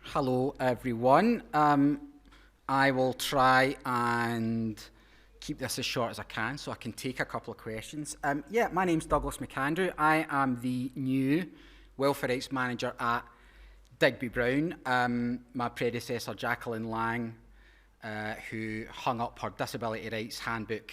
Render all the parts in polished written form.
Hello, everyone. I will try and keep this as short as I can so I can take a couple of questions. My name's Douglas McAndrew. I am the new Welfare Rights Manager at Digby Brown. My predecessor, Jacqueline Lang, who hung up her Disability Rights Handbook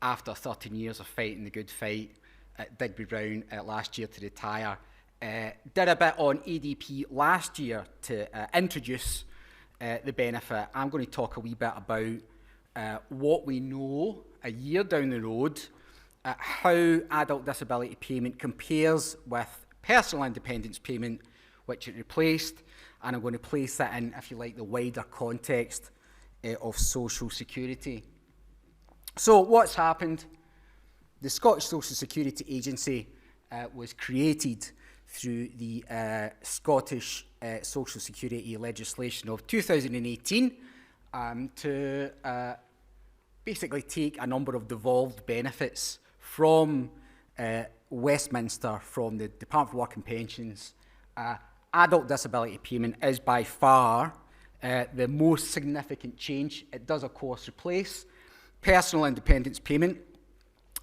after 13 years of fighting the good fight at Digby Brown last year to retire, did a bit on ADP last year to introduce the benefit. I'm going to talk a wee bit about what we know a year down the road, how adult disability payment compares with personal independence payment, which it replaced, and I'm going to place that in, if you like, the wider context of social security. So what's happened? The Scottish Social Security Agency was created through the Scottish Social Security legislation of 2018 to basically take a number of devolved benefits from Westminster, from the Department for Work and Pensions. Adult disability payment is by far the most significant change. It does, of course, replace personal independence payment.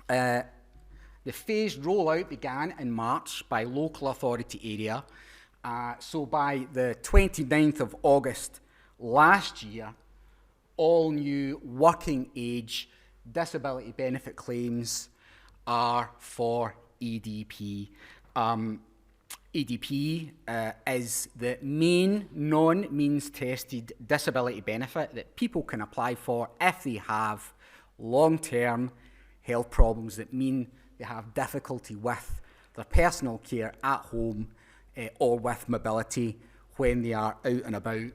The phased rollout began in March by local authority area. So by the 29th of August last year, all new working age disability benefit claims are for EDP. EDP is the main non-means tested disability benefit that people can apply for if they have long-term health problems that mean they have difficulty with their personal care at home or with mobility when they are out and about.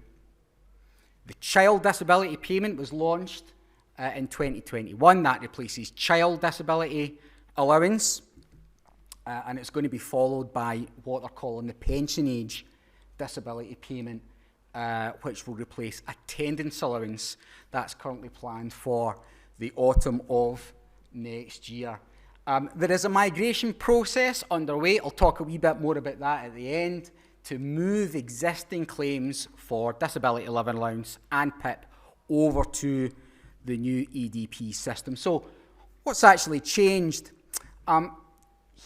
The child disability payment was launched in 2021. That replaces child disability allowance, and it's going to be followed by what they're calling the pension age disability payment, which will replace attendance allowance. That's currently planned for the autumn of next year. There is a migration process underway. I'll talk a wee bit more about that at the end, to move existing claims for disability living allowance and PIP over to the new EDP system. So what's actually changed?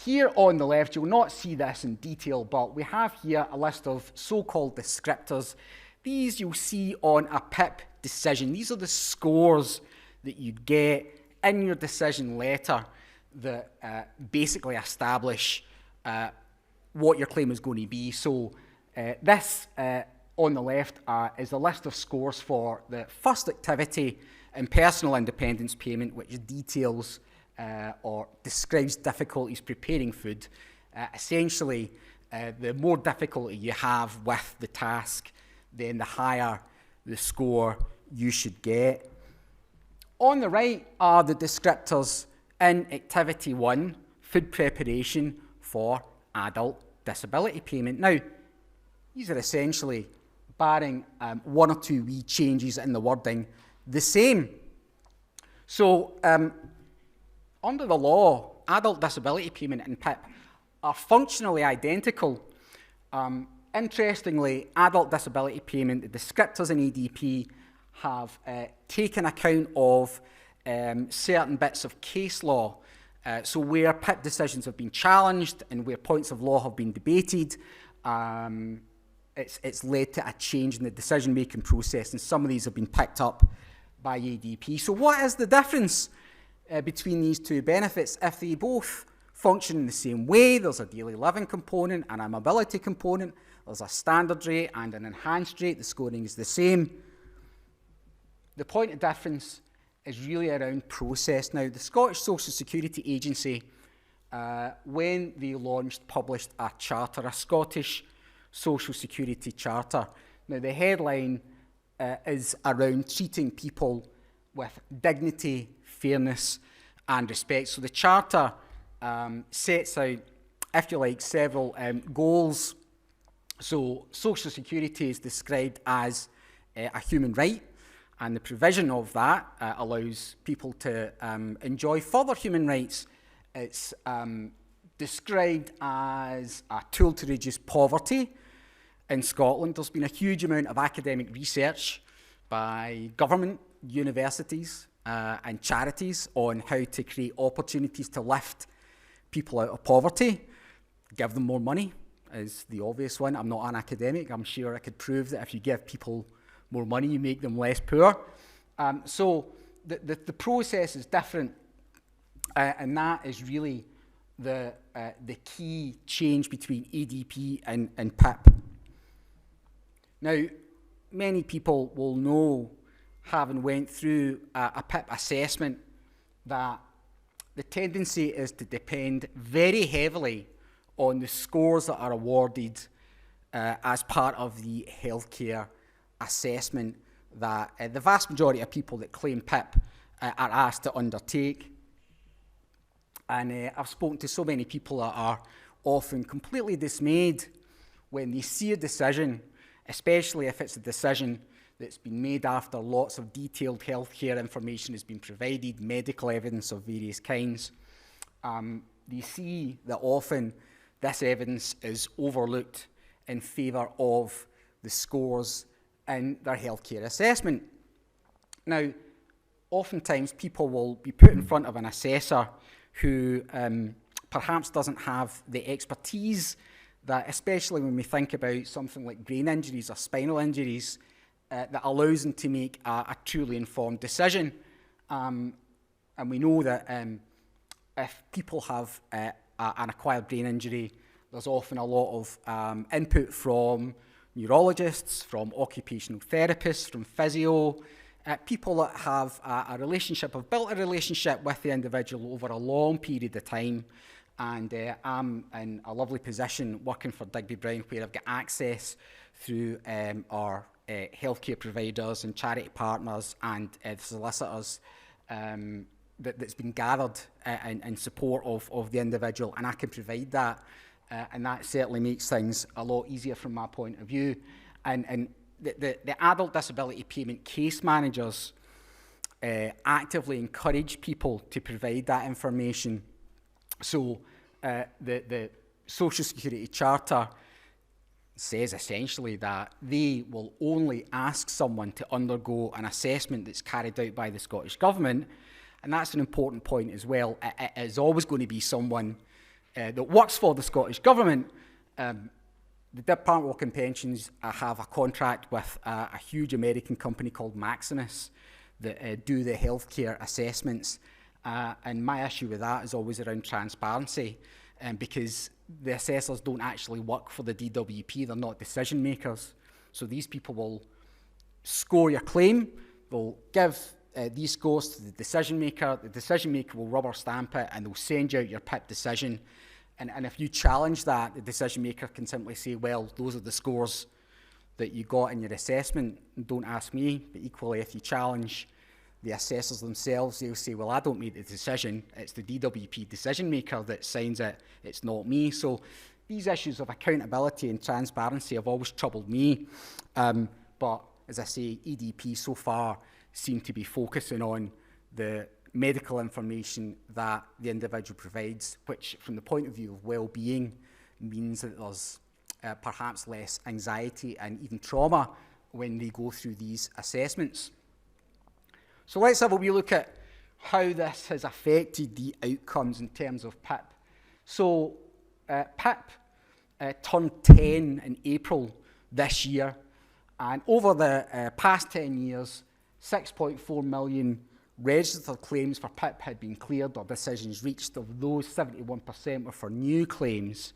Here on the left, you'll not see this in detail, but we have here a list of so-called descriptors. These you'll see on a PIP decision. These are the scores that you get in your decision letter that basically establish what your claim is going to be. So this on the left is a list of scores for the first activity in personal independence payment, which details or describes difficulties preparing food. Essentially, the more difficulty you have with the task, then the higher the score you should get. On the right are the descriptors in Activity 1, food preparation for adult disability payment. Now, these are essentially, barring one or two wee changes in the wording, the same. So, under the law, adult disability payment and PIP are functionally identical. Interestingly, adult disability payment, the descriptors in EDP have taken account of certain bits of case law. So where PIP decisions have been challenged and where points of law have been debated, it's led to a change in the decision-making process, and some of these have been picked up by ADP. So what is the difference between these two benefits? If they both function in the same way, there's a daily living component and a mobility component, there's a standard rate and an enhanced rate, the scoring is the same. The point of difference is really around process. Now, the Scottish Social Security Agency, when they launched, published a charter, a Scottish Social Security Charter. Now, the headline is around treating people with dignity, fairness and respect. So the charter sets out, if you like, several goals. So Social Security is described as a human right, and the provision of that allows people to enjoy further human rights. It's described as a tool to reduce poverty, in Scotland. There's been a huge amount of academic research by government, universities, and charities on how to create opportunities to lift people out of poverty. Give them more money is the obvious one. I'm not an academic. I'm sure I could prove that if you give people more money, you make them less poor. So the process is different, and that is really the key change between ADP and PIP. Now, many people will know, having went through a PIP assessment, that the tendency is to depend very heavily on the scores that are awarded as part of the healthcare assessment that the vast majority of people that claim PIP are asked to undertake. And I've spoken to so many people that are often completely dismayed when they see a decision, especially if it's a decision that's been made after lots of detailed healthcare information has been provided, medical evidence of various kinds. They see that often this evidence is overlooked in favour of the scores in their healthcare assessment. Now, oftentimes people will be put in front of an assessor who perhaps doesn't have the expertise that, especially when we think about something like brain injuries or spinal injuries, that allows them to make a truly informed decision. And we know that if people have an acquired brain injury, there's often a lot of input from neurologists, from occupational therapists, from physio, people that have a relationship, have built a relationship with the individual over a long period of time. And I'm in a lovely position working for Digby Brown, where I've got access through our healthcare providers and charity partners and the solicitors that's been gathered in support of the individual, and I can provide that, and that certainly makes things a lot easier from my point of view. And the adult disability payment case managers actively encourage people to provide that information. So the Social Security Charter says essentially that they will only ask someone to undergo an assessment that's carried out by the Scottish Government, and that's an important point as well. It is always going to be someone that works for the Scottish Government. The Department of Work and Pensions have a contract with a huge American company called Maximus that do the healthcare assessments. And my issue with that is always around transparency, because the assessors don't actually work for the DWP, they're not decision makers. So these people will score your claim, they'll give these scores to the decision maker will rubber stamp it, and they'll send you out your PIP decision. And if you challenge that, the decision maker can simply say, well, those are the scores that you got in your assessment, and don't ask me. But equally, if you challenge the assessors themselves, they'll say, well, I don't make the decision, it's the DWP decision maker that signs it, it's not me. So these issues of accountability and transparency have always troubled me. But as I say, EDP so far seem to be focusing on the medical information that the individual provides, which from the point of view of well-being means that there's perhaps less anxiety and even trauma when they go through these assessments. So let's have a wee look at how this has affected the outcomes in terms of PIP. So PIP turned 10 in April this year, and over the past 10 years, 6.4 million registered claims for PIP had been cleared or decisions reached. Of those, 71% were for new claims.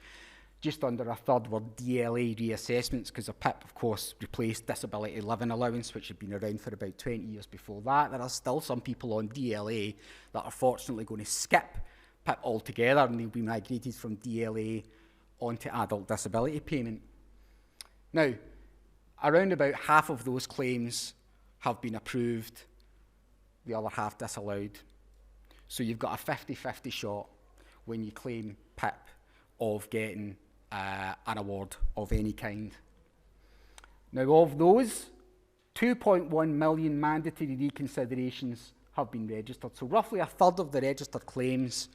Just under a third were DLA reassessments, because the PIP, of course, replaced disability living allowance, which had been around for about 20 years before that. There are still some people on DLA that are fortunately going to skip PIP altogether, and they'll be migrated from DLA onto adult disability payment. Now, around about half of those claims have been approved, the other half disallowed. So you've got a 50-50 shot when you claim PIP of getting an award of any kind. Now, of those, 2.1 million mandatory reconsiderations have been registered. So roughly a third of the registered claims,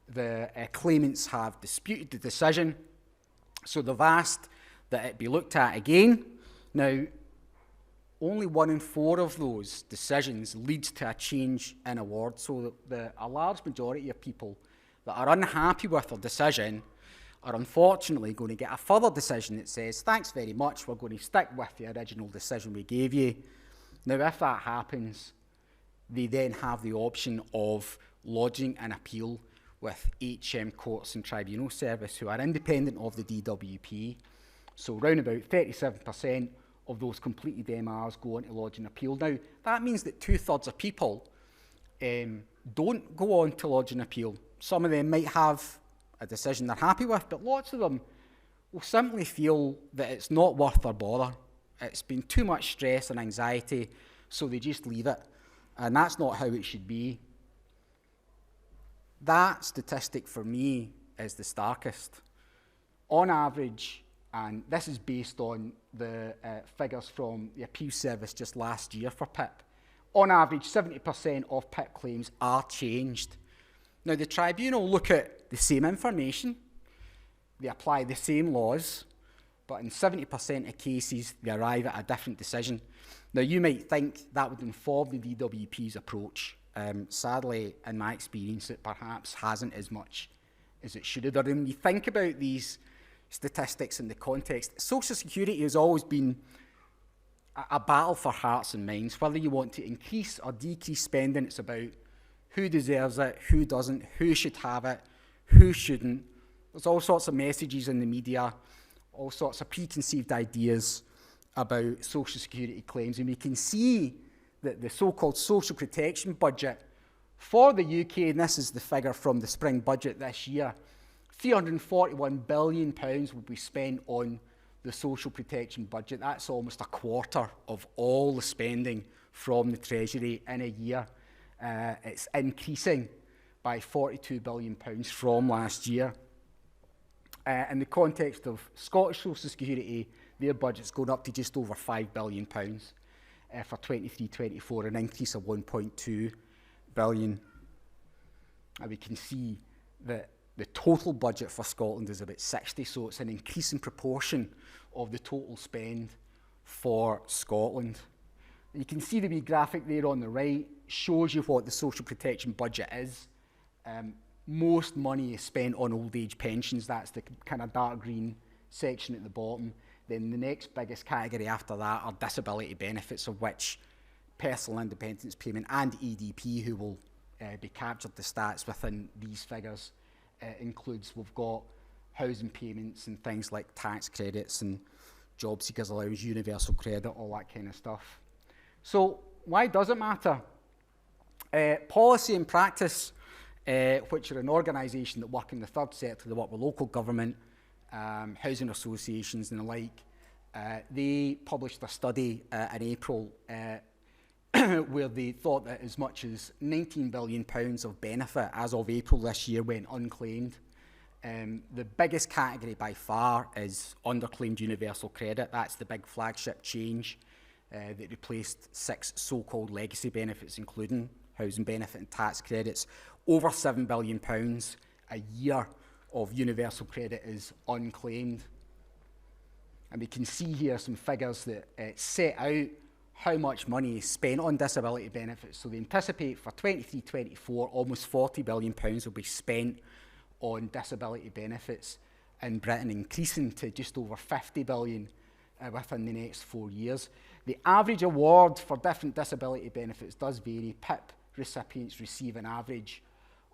the claimants have disputed the decision. So the vast that it be looked at again. Now, only 1 in 4 of those decisions leads to a change in award, so that a large majority of people that are unhappy with their decision are unfortunately going to get a further decision that says, thanks very much, we're going to stick with the original decision we gave you. Now, if that happens, they then have the option of lodging an appeal with HM Courts and Tribunal Service, who are independent of the DWP. So round about 37% of those completed MRs go on to lodge an appeal. Now, that means that 2/3 of people don't go on to lodge an appeal. Some of them might have a decision they're happy with, but lots of them will simply feel that it's not worth their bother. It's been too much stress and anxiety, so they just leave it. And that's not how it should be. That statistic for me is the starkest. On average, and this is based on the figures from the appeal service just last year for PIP, on average 70% of PIP claims are changed. Now, the tribunal look at the same information, they apply the same laws, but in 70% of cases they arrive at a different decision. Now, you might think that would inform the DWP's approach. Sadly, in my experience, it perhaps hasn't as much as it should have done. When you think about these statistics in the context, Social Security has always been a battle for hearts and minds. Whether you want to increase or decrease spending, it's about who deserves it, who doesn't, who should have it, who shouldn't. There's all sorts of messages in the media, all sorts of preconceived ideas about Social Security claims, and we can see that the so-called social protection budget for the UK, and this is the figure from the spring budget this year, £341 billion will be spent on the social protection budget. That's almost a quarter of all the spending from the Treasury in a year. It's increasing by £42 billion from last year. In the context of Scottish Social Security, their budget's going up to just over £5 billion for 23-24, an increase of 1.2 billion. And we can see that the total budget for Scotland is about 60, so it's an increasing proportion of the total spend for Scotland. You can see the wee graphic there on the right, shows you what the social protection budget is. Most money is spent on old age pensions, that's the kind of dark green section at the bottom. Then the next biggest category after that are disability benefits, of which personal independence payment and EDP, who will be captured the stats within these figures, includes. We've got housing payments and things like tax credits and job seekers allowance, universal credit, all that kind of stuff. So why does it matter? Policy and practice, which are an organisation that work in the third sector, that work with local government, housing associations and the like, they published a study in April where they thought that as much as £19 billion of benefit as of April this year went unclaimed. The biggest category by far is underclaimed universal credit. That's the big flagship change that replaced 6 so-called legacy benefits, including housing benefit and tax credits. Over £7 billion a year of universal credit is unclaimed. And we can see here some figures that set out how much money is spent on disability benefits. So they anticipate for 23-24, almost £40 billion will be spent on disability benefits in Britain, increasing to just over £50 billion within the next 4 years. The average award for different disability benefits does vary. PIP recipients receive an average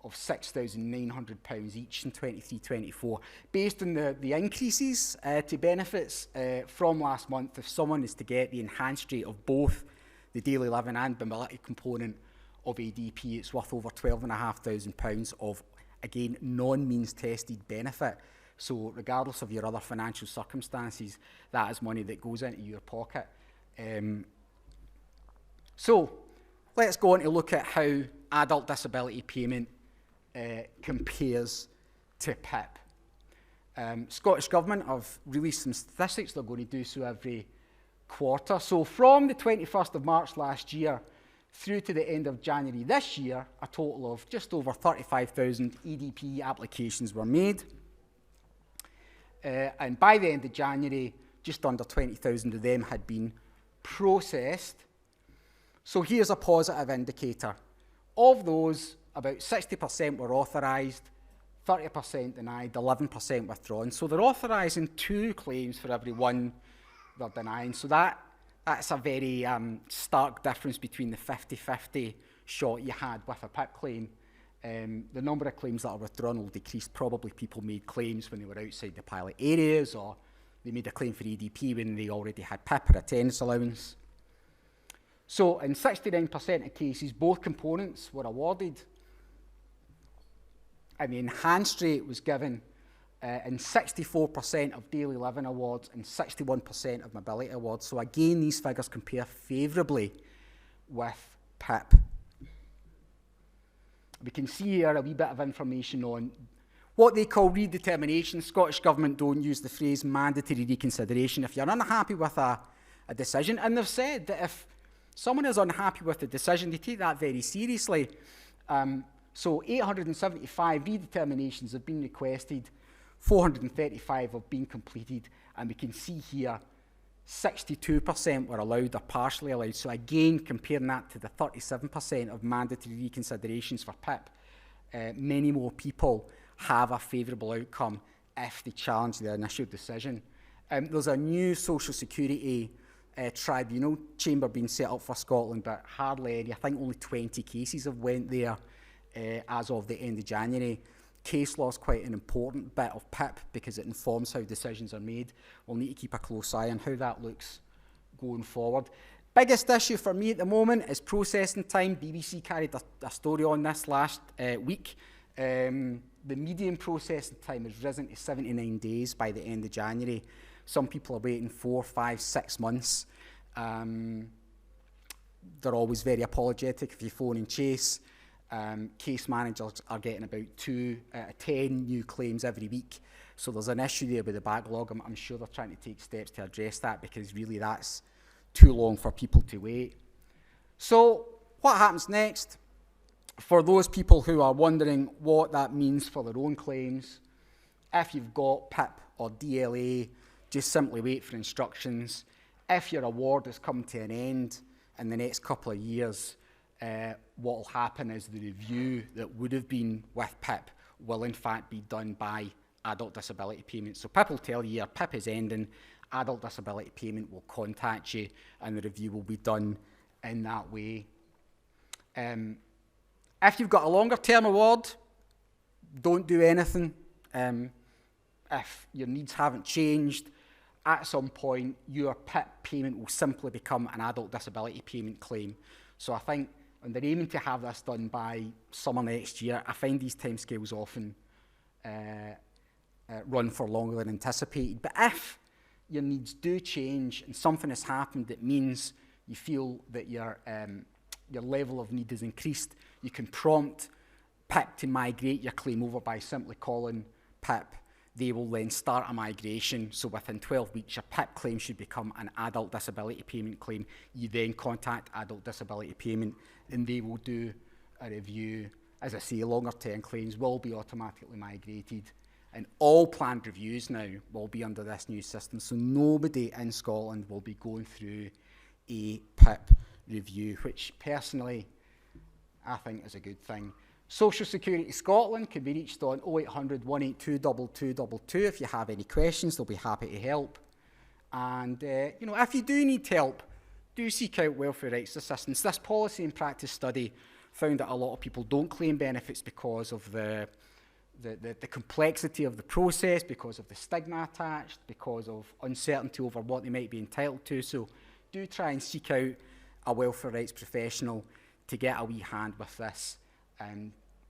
of £6,900 each in 23-24. Based on the increases to benefits from last month, if someone is to get the enhanced rate of both the daily living and mobility component of ADP, it's worth over £12,500 of, again, non-means tested benefit. So regardless of your other financial circumstances, that is money that goes into your pocket. So let's go on to look at how adult disability payment compares to PIP. Scottish Government have released some statistics. They're going to do so every quarter. So from the 21st of March last year through to the end of January this year, a total of just over 35,000 EDP applications were made. And by the end of January, just under 20,000 of them had been processed. So here's a positive indicator. Of those, about 60% were authorised, 30% denied, 11% withdrawn. So they're authorising 2 claims for every 1 they're denying. So that's a very stark difference between the 50-50 shot you had with a PIP claim. The number of claims that are withdrawn will decrease. Probably people made claims when they were outside the pilot areas, or they made a claim for EDP when they already had PIP or attendance allowance. So in 69% of cases, both components were awarded. And the enhanced rate was given in 64% of daily living awards and 61% of mobility awards. So again, these figures compare favourably with PIP. We can see here a wee bit of information on what they call redetermination. Scottish Government don't use the phrase mandatory reconsideration. If you're unhappy with a decision, and they've said that if someone is unhappy with the decision, they take that very seriously. So 875 redeterminations have been requested, 435 have been completed, and we can see here 62% were allowed or partially allowed. So again, comparing that to the 37% of mandatory reconsiderations for PIP, many more people have a favourable outcome if they challenge their initial decision. There's a new Social Security tribunal chamber being set up for Scotland, but hardly any. I think only 20 cases have went there as of the end of January. Case law is quite an important bit of PIP because it informs how decisions are made. We'll need to keep a close eye on how that looks going forward. Biggest issue for me at the moment is processing time. BBC carried a story on this last week. The median processing time has risen to 79 days by the end of January. Some people are waiting 4, 5, 6 months. They're always very apologetic if you phone and chase. Case managers are getting about 2 out of 10 new claims every week. So there's an issue there with the backlog. I'm sure they're trying to take steps to address that because really that's too long for people to wait. So what happens next? For those people who are wondering what that means for their own claims, if you've got PIP or DLA, just simply wait for instructions. If your award has come to an end in the next couple of years, what will happen is the review that would have been with PIP will in fact be done by adult disability payment. So PIP will tell you your PIP is ending, adult disability payment will contact you, and the review will be done in that way. If you've got a longer term award, don't do anything. If your needs haven't changed, at some point your PIP payment will simply become an adult disability payment claim. So I think when they're aiming to have this done by summer next year, I find these timescales often run for longer than anticipated. But if your needs do change and something has happened that means you feel that your level of need has increased, you can prompt PIP to migrate your claim over by simply calling PIP. They will then start a migration. So within 12 weeks, your PIP claim should become an adult disability payment claim. You then contact adult disability payment and they will do a review. As I say, longer term claims will be automatically migrated. And all planned reviews now will be under this new system. So nobody in Scotland will be going through a PIP review, which personally I think is a good thing. Social Security Scotland can be reached on 0800 182 2222. If you have any questions, they'll be happy to help. And if you do need help, do seek out welfare rights assistance. This policy and practice study found that a lot of people don't claim benefits because of the complexity of the process, because of the stigma attached, because of uncertainty over what they might be entitled to. So do try and seek out a welfare rights professional to get a wee hand with this.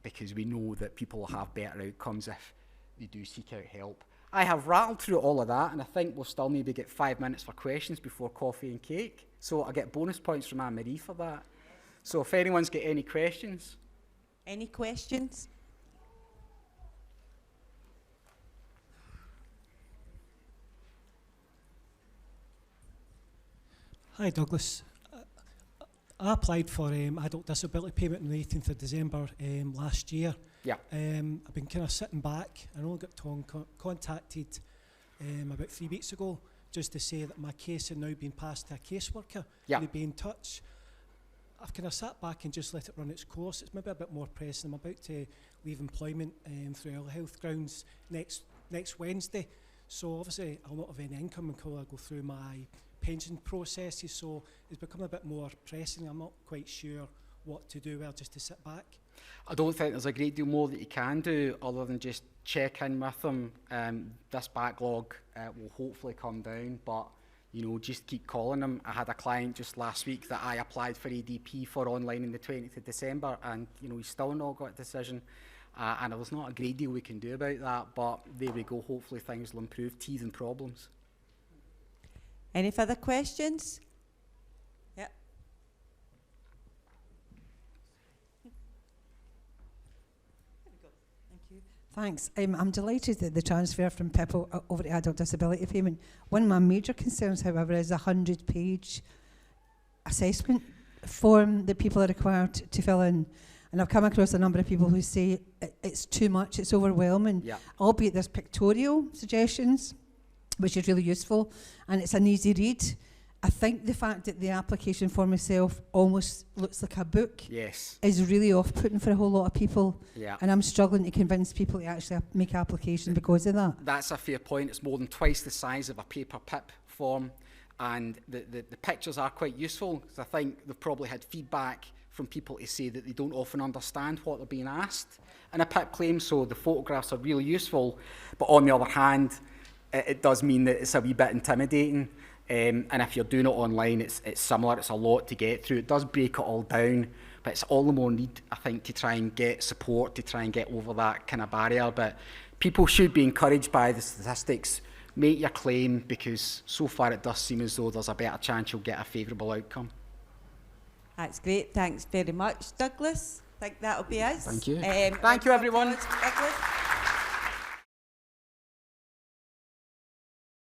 Because we know that people will have better outcomes if they do seek out help. I have rattled through all of that, and I think we'll still maybe get 5 minutes for questions before coffee and cake. So I get bonus points from Anne-Marie for that. So if anyone's got any questions. Any questions? Hi Douglas. I applied for adult disability payment on the 18th of December last year. Yeah. I've been kind of sitting back. I only got contacted about 3 weeks ago just to say that my case had now been passed to a caseworker. Yeah. They'd be in touch. I've kind of sat back and just let it run its course. It's maybe a bit more pressing. I'm about to leave employment through ill health grounds next Wednesday. So obviously I'll not have any income until I go through my pension processes. So it's become a bit more pressing. I'm not quite sure what to do. Well, just to sit back. I don't think there's a great deal more that you can do other than just check in with them. This backlog will hopefully come down, but you know, just keep calling them. I had a client just last week that I applied for ADP for online on the 20th of December, and you know, he's still not got a decision. And there's not a great deal we can do about that, but there we go. Hopefully things will improve. Teething problems. Any further questions? Yep. Thank you. Thanks. I'm delighted that the transfer from PIP over to adult disability payment. One of my major concerns, however, is a 100-page assessment form that people are required to fill in. And I've come across a number of people who say it's too much, it's overwhelming, albeit there's pictorial suggestions, which is really useful, and it's an easy read. I think the fact that the application form itself almost looks like a book is really off-putting for a whole lot of people, and I'm struggling to convince people to actually make application because of that. That's a fair point. It's more than twice the size of a paper PIP form, and the pictures are quite useful, because I think they've probably had feedback from people to say that they don't often understand what they're being asked in a PIP claim, so the photographs are really useful, but on the other hand, it does mean that it's a wee bit intimidating, and if you're doing it online, it's similar. It's a lot to get through. It does break it all down, but it's all the more need, I think, to try and get support, to try and get over that kind of barrier. But people should be encouraged by the statistics. Make your claim, because so far it does seem as though there's a better chance you'll get a favourable outcome. That's great. Thanks very much, Douglas. I think that'll be us. Thank you. Thank you, everyone. Douglas.